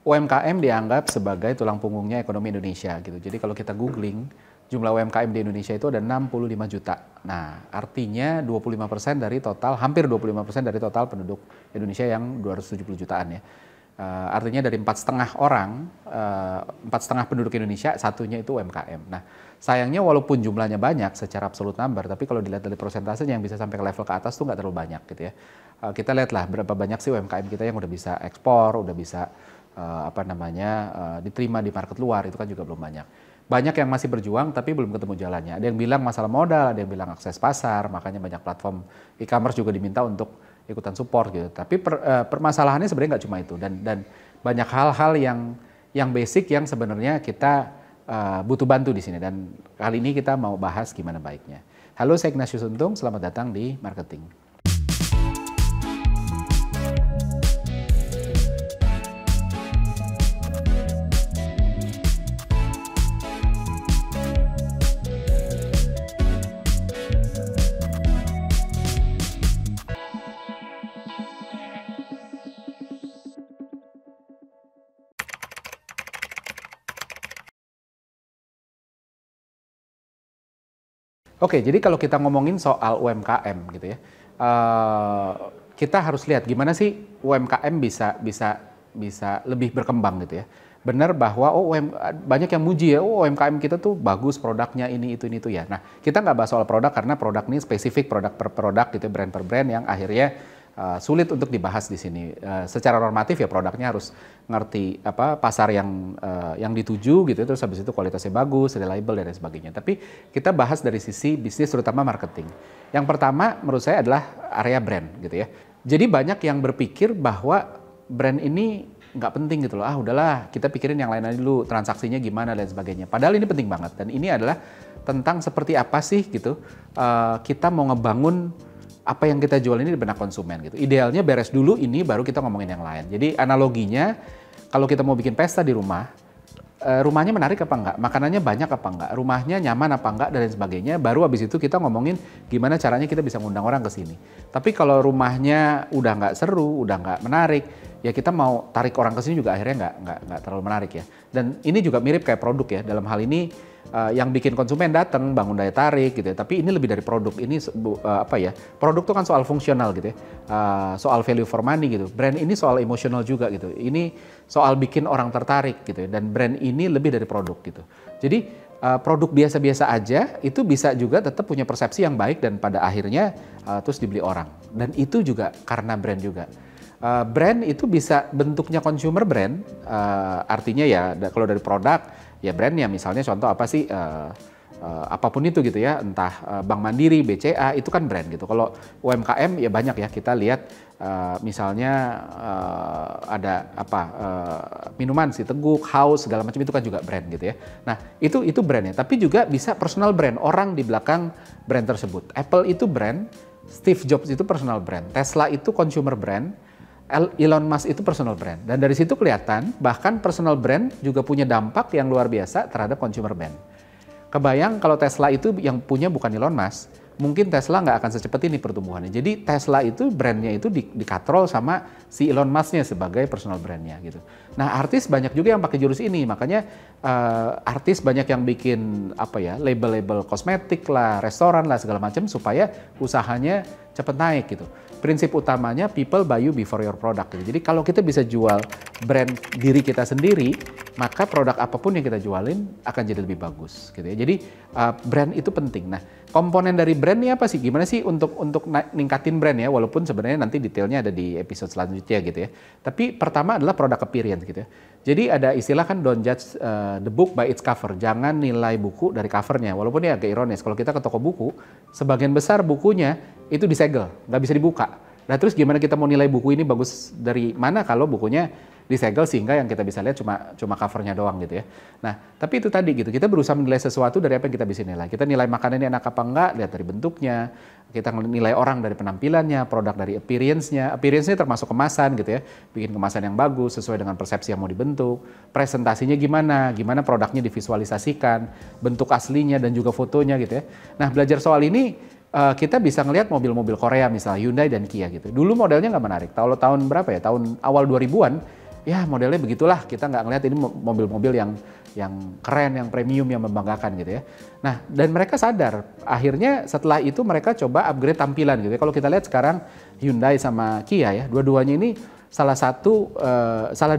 UMKM dianggap sebagai tulang punggungnya ekonomi Indonesia gitu. Jadi kalau kita googling, jumlah UMKM di Indonesia itu ada 65 juta. Nah, artinya 25% dari total, hampir 25% dari total penduduk Indonesia yang 270 jutaan ya. Artinya dari 4,5 orang, 4,5 penduduk Indonesia, satunya itu UMKM. Nah, sayangnya walaupun jumlahnya banyak secara absolut number, tapi kalau dilihat dari persentasenya yang bisa sampai ke level ke atas tuh nggak terlalu banyak gitu ya. Kita lihatlah berapa banyak sih UMKM kita yang udah bisa ekspor, udah bisa diterima di market luar, itu kan juga belum banyak. Banyak yang masih berjuang tapi belum ketemu jalannya. Ada yang bilang masalah modal, ada yang bilang akses pasar, makanya banyak platform e-commerce juga diminta untuk ikutan support gitu. Tapi permasalahannya sebenarnya nggak cuma itu, dan banyak hal-hal yang basic yang sebenarnya kita butuh bantu di sini, dan kali ini kita mau bahas gimana baiknya. Halo, saya Ignatius Untung, selamat datang di Marketing. Oke, jadi kalau kita ngomongin soal UMKM gitu ya, kita harus lihat gimana sih UMKM bisa lebih berkembang gitu ya. Benar bahwa banyak yang muji ya, UMKM kita tuh bagus produknya ini itu ya. Nah, kita nggak bahas soal produk karena produk ini spesifik produk per produk gitu, brand per brand yang akhirnya sulit untuk dibahas di sini. Secara normatif ya produknya harus ngerti pasar yang dituju gitu, terus habis itu kualitasnya bagus, reliable dan lain sebagainya. Tapi kita bahas dari sisi bisnis terutama marketing. Yang pertama menurut saya adalah area brand gitu ya. Jadi banyak yang berpikir bahwa brand ini nggak penting gitu loh. Udahlah kita pikirin yang lain aja dulu, transaksinya gimana dan sebagainya. Padahal ini penting banget, dan ini adalah tentang seperti apa sih gitu kita mau ngebangun apa yang kita jual ini di benak konsumen gitu. Idealnya beres dulu ini baru kita ngomongin yang lain. Jadi analoginya kalau kita mau bikin pesta di rumah, rumahnya menarik apa enggak, makanannya banyak apa enggak, rumahnya nyaman apa enggak dan lain sebagainya, baru habis itu kita ngomongin gimana caranya kita bisa ngundang orang ke sini. Tapi kalau rumahnya udah nggak seru, udah nggak menarik, ya kita mau tarik orang ke sini juga akhirnya nggak terlalu menarik ya. Dan ini juga mirip kayak produk ya, dalam hal ini yang bikin konsumen datang, bangun daya tarik gitu ya. Tapi ini lebih dari produk. Ini produk itu kan soal fungsional gitu ya. Soal value for money gitu. Brand ini soal emosional juga gitu. Ini soal bikin orang tertarik gitu ya. Dan brand ini lebih dari produk gitu. Jadi produk biasa-biasa aja itu bisa juga tetap punya persepsi yang baik dan pada akhirnya terus dibeli orang. Dan itu juga karena brand juga. Brand itu bisa bentuknya consumer brand, artinya ya kalau dari produk ya brandnya, misalnya contoh apa sih, apapun itu gitu ya, entah Bank Mandiri, BCA, itu kan brand gitu. Kalau UMKM ya banyak ya, kita lihat misalnya ada minuman si Teguk, Haus, segala macam itu kan juga brand gitu ya. Nah itu brandnya, tapi juga bisa personal brand, orang di belakang brand tersebut. Apple itu brand, Steve Jobs itu personal brand, Tesla itu consumer brand, Elon Musk itu personal brand. Dan dari situ kelihatan bahkan personal brand juga punya dampak yang luar biasa terhadap consumer brand. Kebayang kalau Tesla itu yang punya bukan Elon Musk, mungkin Tesla nggak akan secepat ini pertumbuhannya. Jadi Tesla itu brandnya itu dikatrol sama si Elon Musk-nya sebagai personal brandnya gitu. Nah artis banyak juga yang pakai jurus ini, makanya artis banyak yang bikin label-label kosmetik lah, restoran lah segala macam supaya usahanya cepat naik gitu. Prinsip utamanya people buy you before your product gitu. Jadi kalau kita bisa jual brand diri kita sendiri, maka produk apapun yang kita jualin akan jadi lebih bagus gitu ya. Jadi brand itu penting. Nah, komponen dari brand ini apa sih? Gimana sih untuk ningkatin brand ya? Walaupun sebenarnya nanti detailnya ada di episode selanjutnya gitu ya. Tapi pertama adalah product appearance gitu ya. Jadi ada istilah kan don't judge the book by its cover. Jangan nilai buku dari covernya. Walaupun ini agak ironis. Kalau kita ke toko buku, sebagian besar bukunya itu disegel, nggak bisa dibuka. Nah terus gimana kita mau nilai buku ini bagus dari mana kalau bukunya disegel sehingga yang kita bisa lihat cuma covernya doang gitu ya. Nah tapi itu tadi gitu, kita berusaha menilai sesuatu dari apa yang kita bisa nilai. Kita nilai makanannya enak apa enggak, lihat dari bentuknya. Kita nilai orang dari penampilannya, produk dari appearance-nya. Appearance-nya termasuk kemasan gitu ya. Bikin kemasan yang bagus sesuai dengan persepsi yang mau dibentuk. Presentasinya gimana produknya divisualisasikan, bentuk aslinya dan juga fotonya gitu ya. Nah belajar soal ini kita bisa ngelihat mobil-mobil Korea misalnya Hyundai dan Kia gitu. Dulu modelnya nggak menarik. Tahun berapa ya? Tahun awal 2000-an ya modelnya begitulah, kita nggak ngelihat ini mobil-mobil yang keren, yang premium, yang membanggakan gitu ya. Nah, dan mereka sadar, akhirnya setelah itu mereka coba upgrade tampilan gitu ya. Kalau kita lihat sekarang Hyundai sama Kia ya, dua-duanya ini salah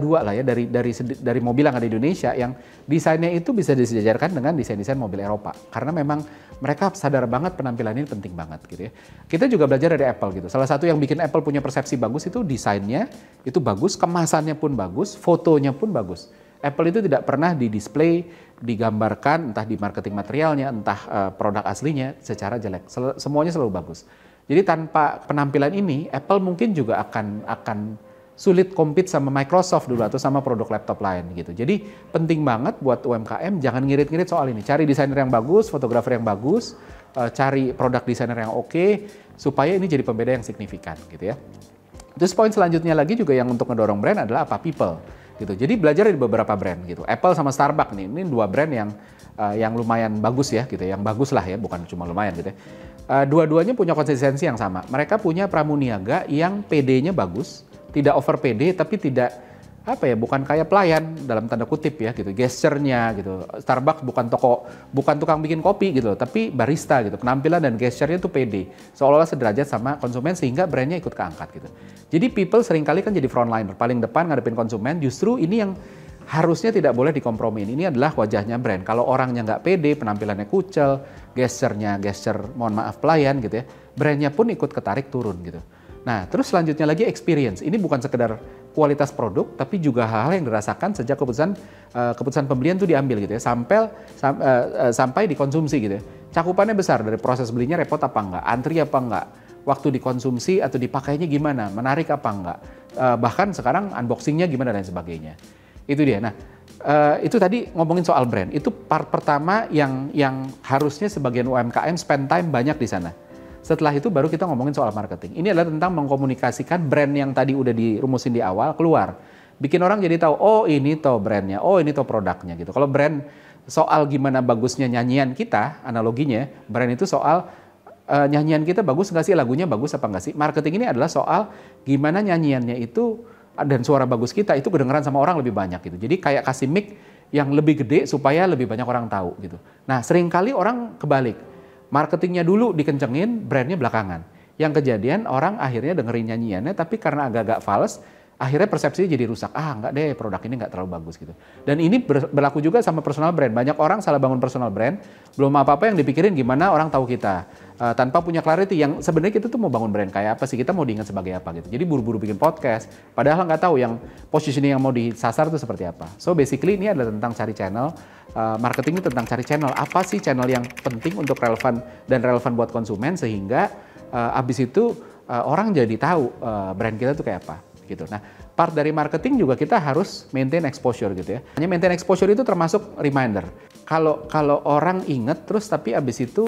dua lah ya dari mobil yang ada di Indonesia yang desainnya itu bisa disejajarkan dengan desain-desain mobil Eropa. Karena memang mereka sadar banget penampilan ini penting banget gitu ya. Kita juga belajar dari Apple gitu. Salah satu yang bikin Apple punya persepsi bagus itu desainnya itu bagus, kemasannya pun bagus, fotonya pun bagus. Apple itu tidak pernah di-display, digambarkan entah di marketing materialnya, entah produk aslinya secara jelek. Semuanya selalu bagus. Jadi tanpa penampilan ini, Apple mungkin juga akan sulit compete sama Microsoft dulu atau sama produk laptop lain gitu. Jadi penting banget buat UMKM jangan ngirit-ngirit soal ini. Cari desainer yang bagus, fotografer yang bagus, cari produk desainer yang oke, supaya ini jadi pembeda yang signifikan gitu ya. Terus poin selanjutnya lagi juga yang untuk ngedorong brand adalah apa? People gitu. Jadi belajar dari beberapa brand gitu. Apple sama Starbucks nih, ini dua brand yang lumayan bagus ya gitu, yang bagus lah ya, bukan cuma lumayan gitu ya. Dua-duanya punya konsistensi yang sama. Mereka punya pramuniaga yang PD-nya bagus, tidak over PD tapi tidak bukan kayak pelayan dalam tanda kutip ya gitu, gesturnya gitu. Starbucks bukan tukang bikin kopi gitu, tapi barista gitu. Penampilan dan gesturnya tuh PD, seolah-olah sederajat sama konsumen sehingga brandnya ikut keangkat gitu. Jadi people seringkali kan jadi frontliner, paling depan ngadepin konsumen. Justru ini yang harusnya tidak boleh dikompromiin. Ini adalah wajahnya brand. Kalau orangnya nggak pede, penampilannya kucel, gesture mohon maaf pelayan gitu ya, brandnya pun ikut ketarik turun gitu. Nah, terus selanjutnya lagi experience. Ini bukan sekedar kualitas produk, tapi juga hal-hal yang dirasakan sejak keputusan pembelian itu diambil gitu ya, sampai dikonsumsi gitu ya. Cakupannya besar, dari proses belinya repot apa enggak, antri apa enggak, waktu dikonsumsi atau dipakainya gimana, menarik apa enggak, bahkan sekarang unboxingnya gimana dan sebagainya. Itu dia. Nah, itu tadi ngomongin soal brand. Itu part pertama yang harusnya sebagian UMKM spend time banyak di sana. Setelah itu baru kita ngomongin soal marketing. Ini adalah tentang mengkomunikasikan brand yang tadi udah dirumusin di awal keluar. Bikin orang jadi tahu, oh ini toh brandnya, oh ini toh produknya gitu. Kalau brand soal gimana bagusnya nyanyian kita, analoginya, brand itu soal nyanyian kita bagus nggak sih, lagunya bagus apa nggak sih. Marketing ini adalah soal gimana nyanyiannya itu dan suara bagus kita itu kedengeran sama orang lebih banyak gitu. Jadi kayak kasih mic yang lebih gede supaya lebih banyak orang tahu gitu. Nah seringkali orang kebalik. Marketingnya dulu dikencengin, brandnya belakangan. Yang kejadian orang akhirnya dengerin nyanyiannya, tapi karena agak-agak fals, akhirnya persepsinya jadi rusak. Enggak deh, produk ini nggak terlalu bagus gitu. Dan ini berlaku juga sama personal brand. Banyak orang salah bangun personal brand, belum apa-apa yang dipikirin gimana orang tahu kita. Tanpa punya clarity yang sebenarnya kita tuh mau bangun brand kayak apa sih, kita mau diingat sebagai apa gitu. Jadi buru-buru bikin podcast, padahal nggak tahu yang positioning yang mau disasar itu seperti apa. So basically ini adalah tentang cari channel. Marketing itu tentang cari channel. Apa sih channel yang penting untuk relevan buat konsumen sehingga abis itu orang jadi tahu brand kita tuh kayak apa gitu. Nah, part dari marketing juga kita harus maintain exposure gitu ya. Hanya maintain exposure itu termasuk reminder. Kalau orang inget terus tapi abis itu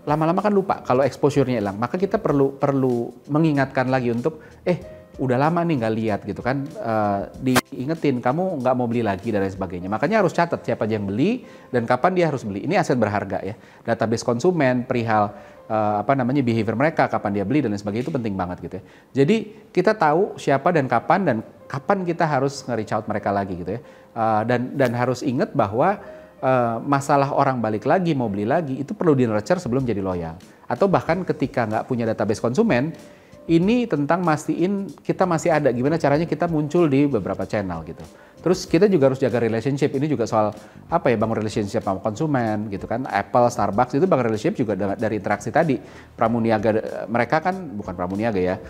lama-lama kan lupa kalau exposure-nya hilang. Maka kita perlu mengingatkan lagi untuk udah lama nih nggak lihat gitu kan, diingetin kamu nggak mau beli lagi dan lain sebagainya. Makanya harus catat siapa aja yang beli dan kapan dia harus beli. Ini aset berharga ya. Database konsumen, perihal behavior mereka, kapan dia beli dan lain sebagainya itu penting banget gitu ya. Jadi kita tahu siapa dan kapan kita harus nge-reach out mereka lagi gitu ya. Dan harus ingat bahwa masalah orang balik lagi mau beli lagi itu perlu di-nurture sebelum jadi loyal. Atau bahkan ketika nggak punya database konsumen, ini tentang mastiin kita masih ada, gimana caranya kita muncul di beberapa channel gitu. Terus kita juga harus jaga relationship, ini juga soal bangun relationship sama konsumen gitu kan. Apple, Starbucks itu bangun relationship juga dari interaksi tadi. Pramuniaga mereka kan bukan pramuniaga ya,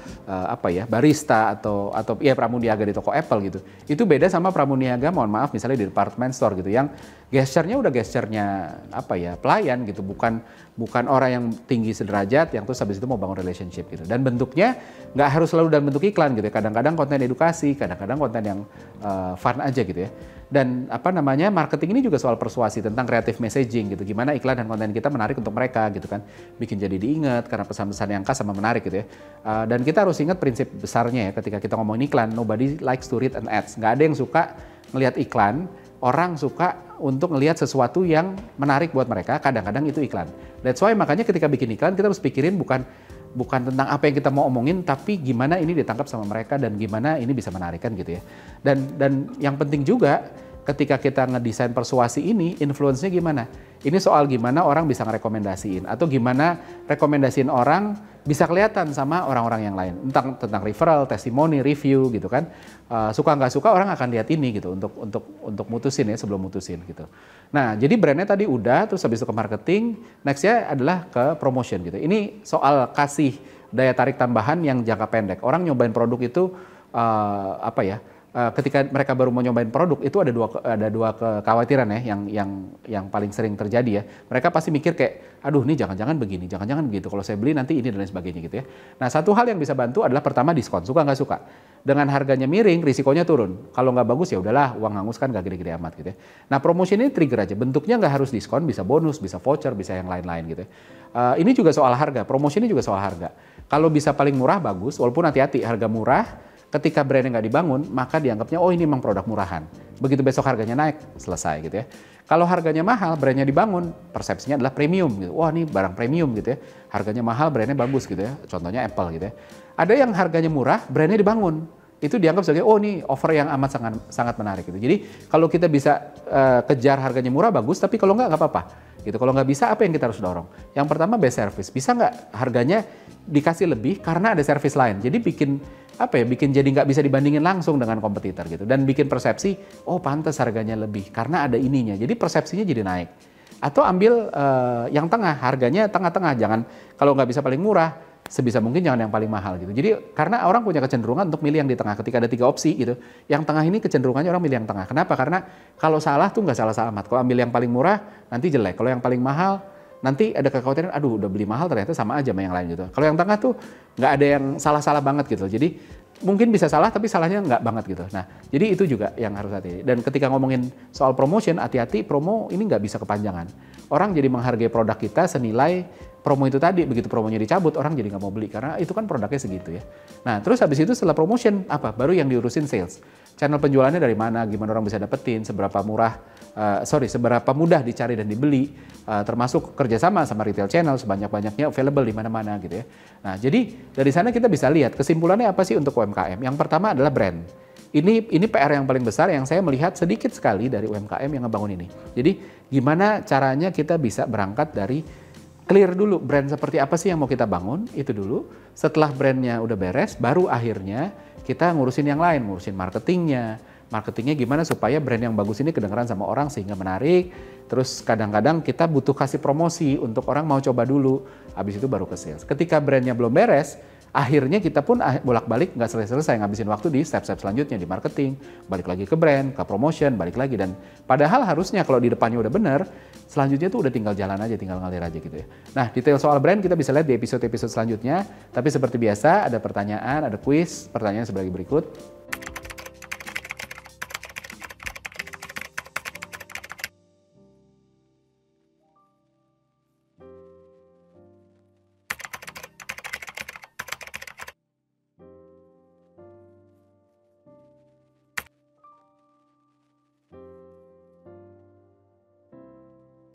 barista atau pramuniaga di toko Apple gitu. Itu beda sama pramuniaga, mohon maaf misalnya di department store gitu yang gesturnya udah gesturnya pelayan gitu, bukan orang yang tinggi sederajat yang terus habis itu mau bangun relationship gitu. Dan bentuknya nggak harus selalu dalam bentuk iklan gitu ya. Kadang-kadang konten edukasi, kadang-kadang konten yang fun aja gitu ya. Dan marketing ini juga soal persuasi tentang creative messaging gitu. Gimana iklan dan konten kita menarik untuk mereka gitu kan. Bikin jadi diingat karena pesan-pesan yang khas sama menarik gitu ya. Dan kita harus ingat prinsip besarnya ya ketika kita ngomongin iklan, nobody likes to read an ads. Nggak ada yang suka ngelihat iklan, orang suka untuk ngelihat sesuatu yang menarik buat mereka, kadang-kadang itu iklan. That's why makanya ketika bikin iklan kita harus pikirin bukan bukan tentang apa yang kita mau omongin, tapi gimana ini ditangkap sama mereka dan gimana ini bisa menarik kan gitu ya. Dan yang penting juga ketika kita ngedesain persuasi ini, influence-nya gimana? Ini soal gimana orang bisa ngerekomendasiin atau gimana rekomendasiin orang bisa kelihatan sama orang-orang yang lain. Tentang referral, testimoni, review gitu kan. Suka nggak suka orang akan lihat ini gitu untuk mutusin ya sebelum mutusin gitu. Nah, jadi brandnya tadi udah, terus habis itu ke marketing, next-nya adalah ke promotion gitu. Ini soal kasih daya tarik tambahan yang jangka pendek. Orang nyobain produk itu ketika mereka baru mau nyobain produk itu ada dua kekhawatiran ya yang paling sering terjadi ya. Mereka pasti mikir kayak, aduh ini jangan-jangan begini, jangan-jangan begitu. Kalau saya beli nanti ini dan lain sebagainya gitu ya. Nah, satu hal yang bisa bantu adalah pertama diskon, suka nggak suka. Dengan harganya miring, risikonya turun. Kalau nggak bagus ya udahlah, uang hangus kan nggak gede-gede amat gitu ya. Nah, promotion ini trigger aja. Bentuknya nggak harus diskon, bisa bonus, bisa voucher, bisa yang lain-lain gitu ya. Ini juga soal harga, promotion ini juga soal harga. Kalau bisa paling murah bagus, walaupun hati-hati harga murah. Ketika brandnya nggak dibangun, maka dianggapnya oh ini memang produk murahan. Begitu besok harganya naik, selesai gitu ya. Kalau harganya mahal, brandnya dibangun, persepsinya adalah premium gitu. Wah ini barang premium gitu ya. Harganya mahal, brandnya bagus gitu ya. Contohnya Apple gitu ya. Ada yang harganya murah, brandnya dibangun. Itu dianggap sebagai oh ini offer yang amat sangat menarik gitu. Jadi kalau kita bisa kejar harganya murah bagus, tapi kalau nggak apa-apa. Gitu. Kalau nggak bisa, apa yang kita harus dorong? Yang pertama best service. Bisa nggak harganya dikasih lebih karena ada service lain. Jadi bikin jadi nggak bisa dibandingin langsung dengan kompetitor gitu. Dan bikin persepsi, oh pantas harganya lebih karena ada ininya. Jadi persepsinya jadi naik. Atau ambil yang tengah, harganya tengah-tengah. Jangan, kalau nggak bisa paling murah, sebisa mungkin jangan yang paling mahal gitu. Jadi karena orang punya kecenderungan untuk milih yang di tengah. Ketika ada 3 opsi gitu, yang tengah ini kecenderungannya orang milih yang tengah. Kenapa? Karena kalau salah tuh nggak salah-salah amat. Kalau ambil yang paling murah, nanti jelek. Kalau yang paling mahal, nanti ada kekhawatiran, aduh udah beli mahal ternyata sama aja sama yang lain gitu. Kalau yang tengah tuh nggak ada yang salah-salah banget gitu. Jadi mungkin bisa salah tapi salahnya nggak banget gitu. Nah, jadi itu juga yang harus hati-hati. Dan ketika ngomongin soal promotion, hati-hati promo ini nggak bisa kepanjangan. Orang jadi menghargai produk kita senilai promo itu tadi. Begitu promonya dicabut, orang jadi nggak mau beli karena itu kan produknya segitu ya. Nah, terus habis itu setelah promotion apa? Baru yang diurusin sales. Channel penjualannya dari mana? Gimana orang bisa dapetin? Seberapa mudah dicari dan dibeli, termasuk kerjasama sama retail channel sebanyak-banyaknya available di mana-mana gitu ya. Nah, jadi dari sana kita bisa lihat kesimpulannya apa sih untuk UMKM. Yang pertama adalah brand. Ini PR yang paling besar yang saya melihat sedikit sekali dari UMKM yang ngebangun ini. Jadi gimana caranya kita bisa berangkat dari clear dulu brand seperti apa sih yang mau kita bangun, itu dulu. Setelah brandnya udah beres, baru akhirnya kita ngurusin yang lain, ngurusin marketingnya gimana supaya brand yang bagus ini kedengeran sama orang sehingga menarik. Terus kadang-kadang kita butuh kasih promosi untuk orang mau coba dulu, habis itu baru ke sales. Ketika brandnya belum beres, akhirnya kita pun bolak-balik nggak selesai-selesai ngabisin waktu di step-step selanjutnya di marketing, balik lagi ke brand, ke promotion, balik lagi. Dan padahal harusnya kalau di depannya udah bener, selanjutnya tuh udah tinggal jalan aja, tinggal ngalir aja gitu ya. Nah, detail soal brand kita bisa lihat di episode-episode selanjutnya. Tapi seperti biasa ada pertanyaan, ada quiz, pertanyaan sebagai berikut.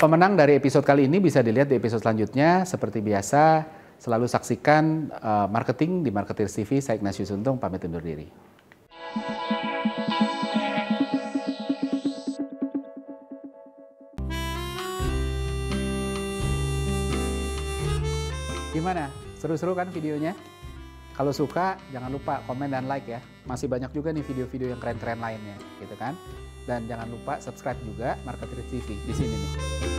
Pemenang dari episode kali ini bisa dilihat di episode selanjutnya. Seperti biasa, selalu saksikan marketing di Marketeers TV. Saya Ignatius Untung, pamit undur diri. Gimana? Seru-seru kan videonya? Kalau suka, jangan lupa komen dan like ya. Masih banyak juga nih video-video yang keren-keren lainnya, gitu kan? Dan jangan lupa subscribe juga Marketeers TV di sini nih.